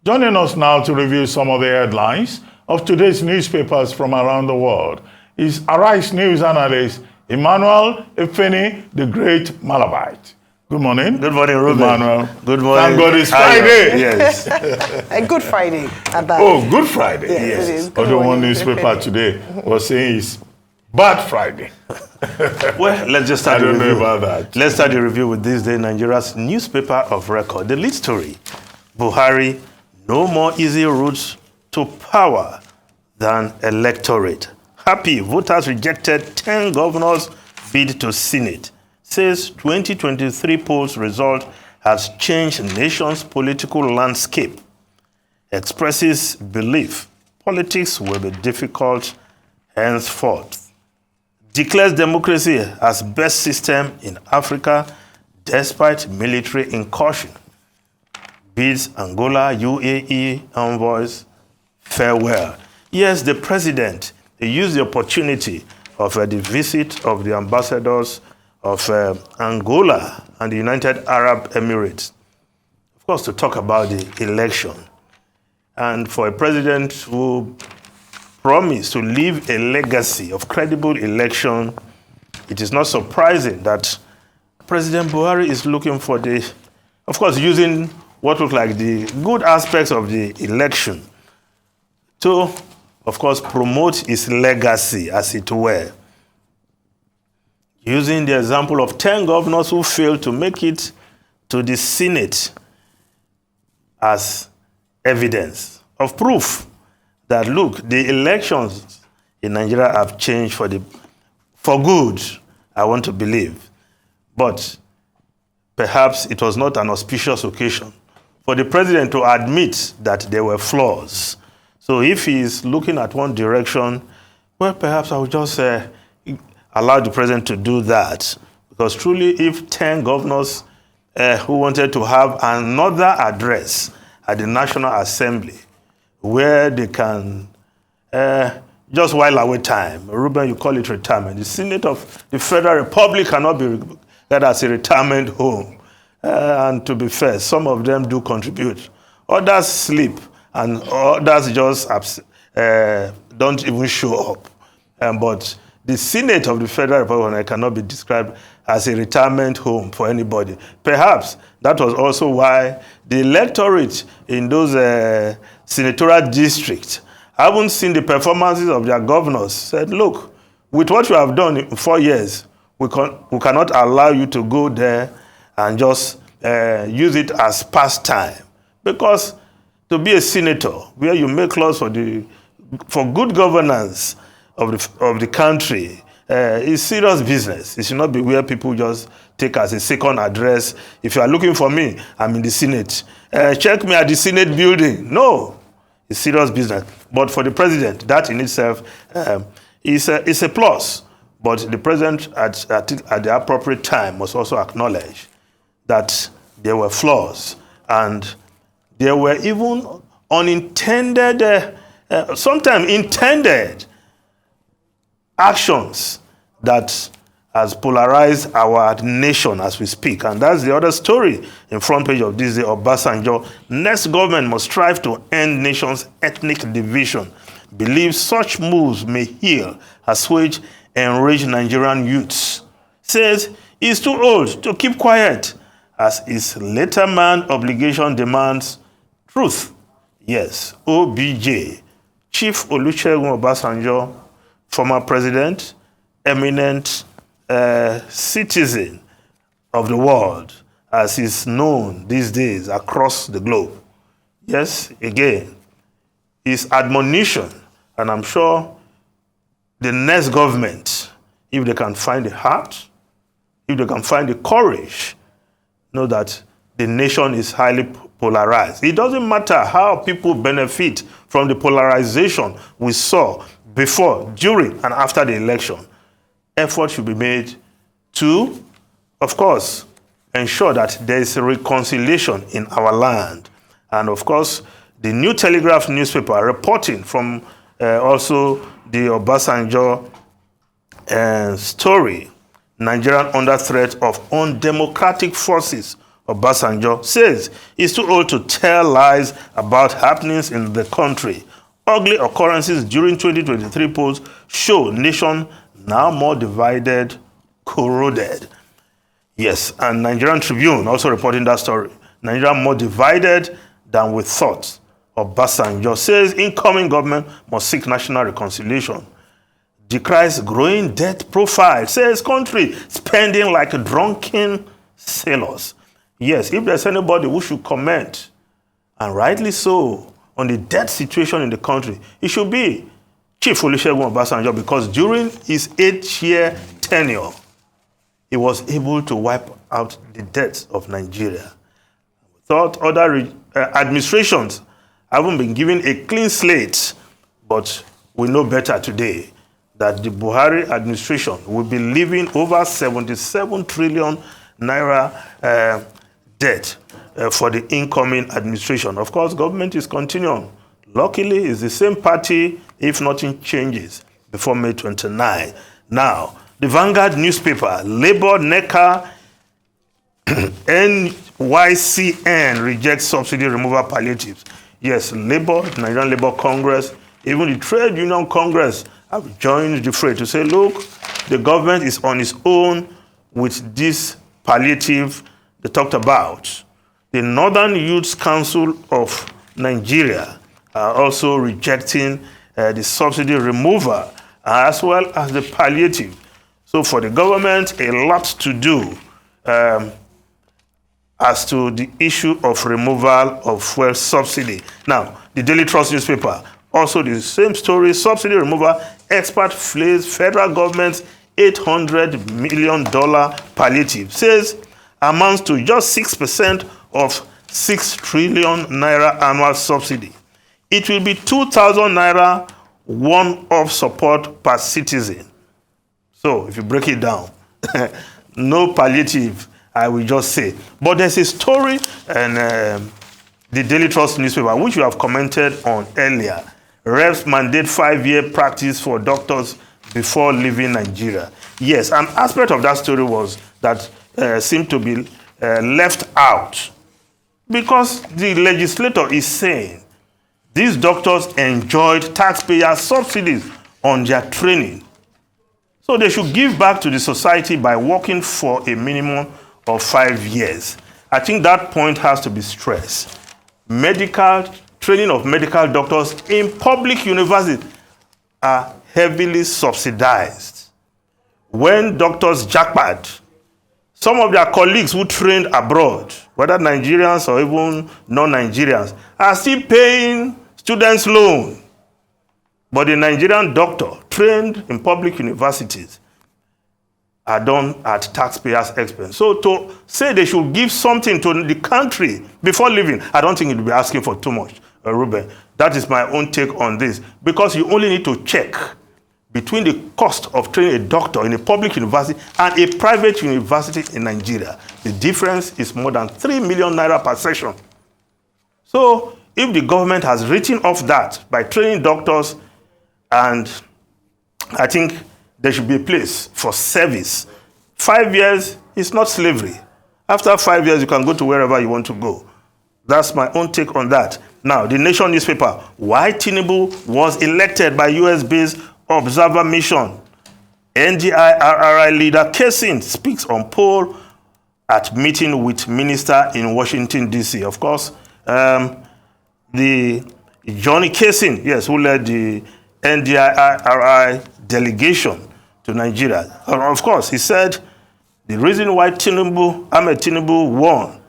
Joining us now to review some of the headlines of today's newspapers from around the world is Arise News analyst Emmanuel Efeni, the Great Malabite. Good morning. Good morning, Ruben. Emmanuel. Good morning. Thank God it's Friday. Yes. A Good Friday at that. Oh, Good Friday. Yes, it is. Good Although one morning. newspaper today was saying it's Bad Friday. Well, let's just start I don't the know review. about that. Let's start the review with this day, Nigeria's newspaper of record. The lead story, Buhari, no more easy routes to power than electorate. Happy voters rejected 10 governors' bid to Senate. Says 2023 polls result has changed nation's political landscape. Expresses belief politics will be difficult henceforth. Declares democracy as best system in Africa despite military incursion. Bids Angola, UAE envoys farewell. Yes, the president used the opportunity of the visit of the ambassadors of Angola and the United Arab Emirates, of course, to talk about the election. And for a president who promised to leave a legacy of credible election, it is not surprising that President Buhari is looking for of course, using what look like the good aspects of the election to, of course, promote his legacy, as it were. Using the example of 10 governors who failed to make it to the Senate as evidence of proof that, look, the elections in Nigeria have changed for good, I want to believe. But perhaps it was not an auspicious occasion for the president to admit that there were flaws. So if he is looking at one direction, well, perhaps I will just allow the president to do that. Because truly, if 10 governors who wanted to have another address at the National Assembly where they can just while away time, Ruben, you call it retirement. The Senate of the Federal Republic cannot be regarded as a retirement home. And to be fair, some of them do contribute. Others sleep, and others just don't even show up. But the Senate of the Federal Republic cannot be described as a retirement home for anybody. Perhaps that was also why the electorate in those senatorial districts haven't seen the performances of their governors. Said, look, with what you have done in 4 years, we cannot allow you to go there and just use it as pastime. Because to be a senator, where you make laws for good governance of the country, is serious business. It should not be where people just take as a second address. If you are looking for me, I'm in the Senate. Check me at the Senate building. No, it's serious business. But for the president, that in itself is a plus. But the president at the appropriate time must also acknowledge that there were flaws, and there were even unintended, sometimes intended actions that has polarized our nation as we speak. And that's the other story in front page of this day, Obasanjo. Next government must strive to end nation's ethnic division. Believes such moves may heal, assuage enraged Nigerian youths. Says he's too old to keep quiet, as his later man obligation demands truth. Yes, OBJ, Chief Olusegun Obasanjo, former president, eminent citizen of the world, as is known these days across the globe. Yes, again, his admonition, and I'm sure the next government, if they can find the heart, if they can find the courage, know that the nation is highly polarized. It doesn't matter how people benefit from the polarization we saw before, during, and after the election. Effort should be made to, of course, ensure that there is a reconciliation in our land. And of course, the New Telegraph newspaper reporting from also the Obasanjo story, Nigerian under threat of undemocratic forces Obasanjo, says he's too old to tell lies about happenings in the country. Ugly occurrences during 2023 polls show nation now more divided, corroded. Yes, and Nigerian Tribune also reporting that story. Nigeria more divided than we thought. Obasanjo says incoming government must seek national reconciliation. Decries growing debt profile. Says country spending like drunken sailors. Yes, if there's anybody who should comment, and rightly so, on the debt situation in the country, it should be Chief Olusegun Obasanjo, because during his 8-year tenure, he was able to wipe out the debts of Nigeria. We thought other administrations haven't been given a clean slate, but we know better today that the Buhari administration will be leaving over 77 trillion naira debt for the incoming administration. Of course, government is continuing. Luckily, it's the same party if nothing changes before May 29. Now, the Vanguard newspaper, Labour, NECA, NYCN rejects subsidy removal palliatives. Yes, Labour, Nigerian Labour Congress, even the Trade Union Congress have joined the fray to say, look, the government is on its own with this palliative they talked about. The Northern Youth Council of Nigeria are also rejecting the subsidy removal as well as the palliative. So for the government, a lot to do as to the issue of removal of fuel subsidy. Now, the Daily Trust newspaper, also the same story, subsidy removal, expert flays federal government's $800 million palliative, says amounts to just 6% of 6 trillion naira annual subsidy. It will be 2,000 naira one-off support per citizen. So if you break it down, no palliative, I will just say. But there's a story in the Daily Trust newspaper, which we have commented on earlier. Reps mandate 5-year practice for doctors before leaving Nigeria. Yes, an aspect of that story was that seemed to be left out, because the legislator is saying these doctors enjoyed taxpayer subsidies on their training. So they should give back to the society by working for a minimum of 5 years. I think that point has to be stressed. Medical training of medical doctors in public universities are heavily subsidized. When doctors jackpot, some of their colleagues who trained abroad, whether Nigerians or even non-Nigerians, are still paying students' loan. But the Nigerian doctor trained in public universities are done at taxpayers' expense. So to say they should give something to the country before leaving, I don't think it will be asking for too much, Ruben. That is my own take on this. Because you only need to check between the cost of training a doctor in a public university and a private university in Nigeria. The difference is more than 3 million naira per session. So if the government has written off that by training doctors, and I think there should be a place for service. 5 years is not slavery. After 5 years, you can go to wherever you want to go. That's my own take on that. Now, the Nation newspaper, why Tinubu was elected by US-based observer mission. NDIRRI leader Kessin speaks on poll at meeting with minister in Washington, D.C. Of course, the Johnny Kessin, yes, who led the NDIRRI delegation to Nigeria. Of course, he said the reason why Ahmed Tinubu won,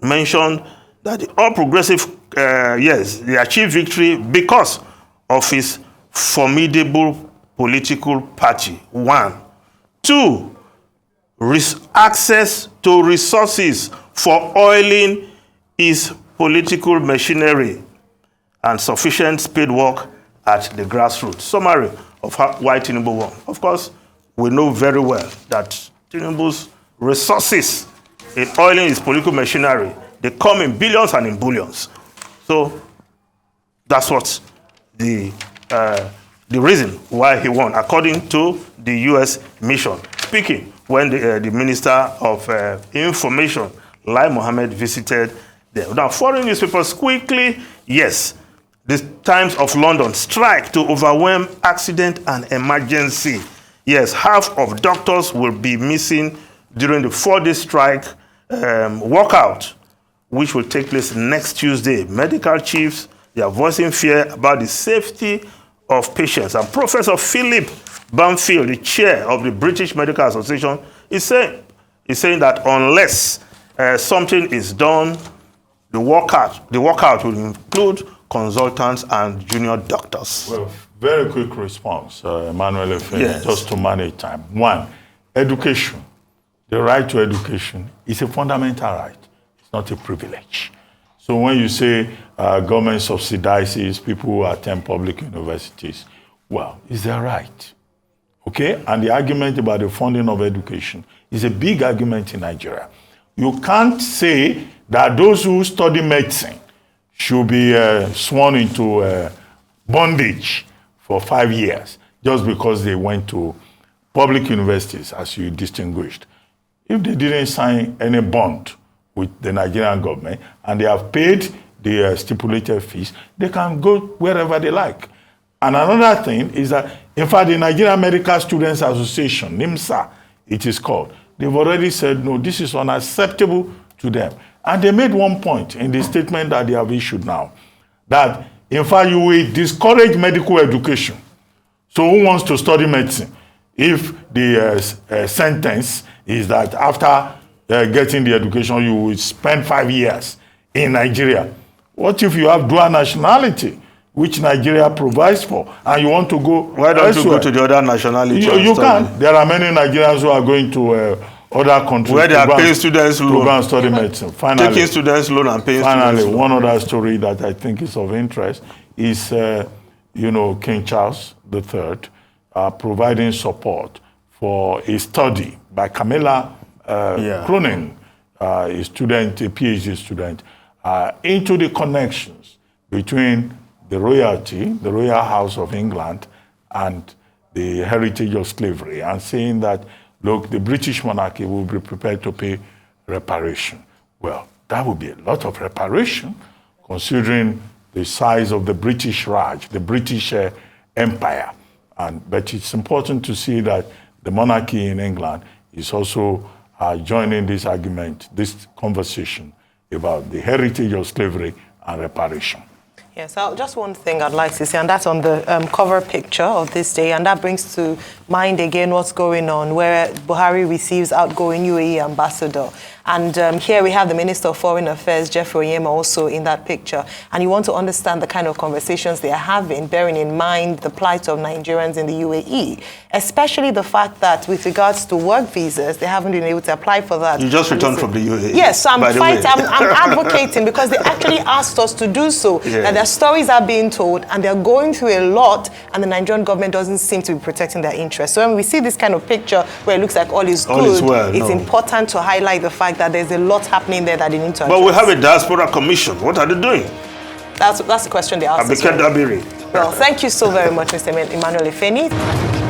mentioned that the All Progressive, they achieved victory because of his formidable political party. 1. 2, access to resources for oiling his political machinery and sufficient spade work at the grassroots. Summary of why Tinubu won. Of course, we know very well that Tinubu's resources in oiling his political machinery, they come in billions and in billions. So that's what the reason why he won, according to the U.S. mission. Speaking when the Minister of Information Lai Mohammed visited them. Now, foreign newspapers quickly, yes, the Times of London, strike to overwhelm accident and emergency. Yes, half of doctors will be missing during the 4-day strike walkout, which will take place next Tuesday. Medical chiefs, they are voicing fear about the safety of patients. And Professor Philip Banfield, the chair of the British Medical Association, is saying that unless something is done, the walkout will include consultants and junior doctors. Well, very quick response, Emmanuel Efene, Yes. just to manage time. One, education. The right to education is a fundamental right. It's not a privilege. So when you say government subsidizes people who attend public universities, well, it's their right. Okay? And the argument about the funding of education is a big argument in Nigeria. You can't say that those who study medicine should be sworn into bondage for 5 years just because they went to public universities, as you distinguished. If they didn't sign any bond with the Nigerian government and they have paid the stipulated fees, they can go wherever they like. And another thing is that, in fact, the Nigerian Medical Students Association, NIMSA, it is called, they've already said, no, this is unacceptable to them. And they made one point in the statement that they have issued now, that, in fact, you will discourage medical education. So who wants to study medicine if the sentence is that after getting the education, you will spend 5 years in Nigeria? What if you have dual nationality, which Nigeria provides for, and you want to go Why don't elsewhere? you go to the other nationality? You can. There are many Nigerians who are going to other countries where they are paying students to loan. go and study medicine. Finally, Taking students loan and paying finally, students one loan. other story that I think is of interest is, King Charles III providing support for a study by Camilla Cronin, a student, a PhD student, into the connections between the royalty, the royal house of England, and the heritage of slavery, and saying that, look, the British monarchy will be prepared to pay reparation. Well, that would be a lot of reparation, considering the size of the British Raj, the British Empire. But it's important to see that the monarchy in England is also joining this argument, this conversation about the heritage of slavery and reparation. Yes, just one thing I'd like to say, and that's on the cover picture of this day, and that brings to mind again what's going on, where Buhari receives outgoing UAE ambassador. And here we have the Minister of Foreign Affairs, Jeffrey Oyema, also in that picture. And you want to understand the kind of conversations they are having, bearing in mind the plight of Nigerians in the UAE, especially the fact that with regards to work visas, they haven't been able to apply for that. You just returned from the UAE. Yes, so I'm advocating, because they actually asked us to do so, Yeah. that their stories are being told and they're going through a lot, and the Nigerian government doesn't seem to be protecting their interests. So when we see this kind of picture where it looks like all is good, it's important to highlight the fact that there's a lot happening there that they need to address. But we have a diaspora commission. What are they doing? That's the question they asked us. Well, Well, thank you so very much, Mr. Emmanuel Efene.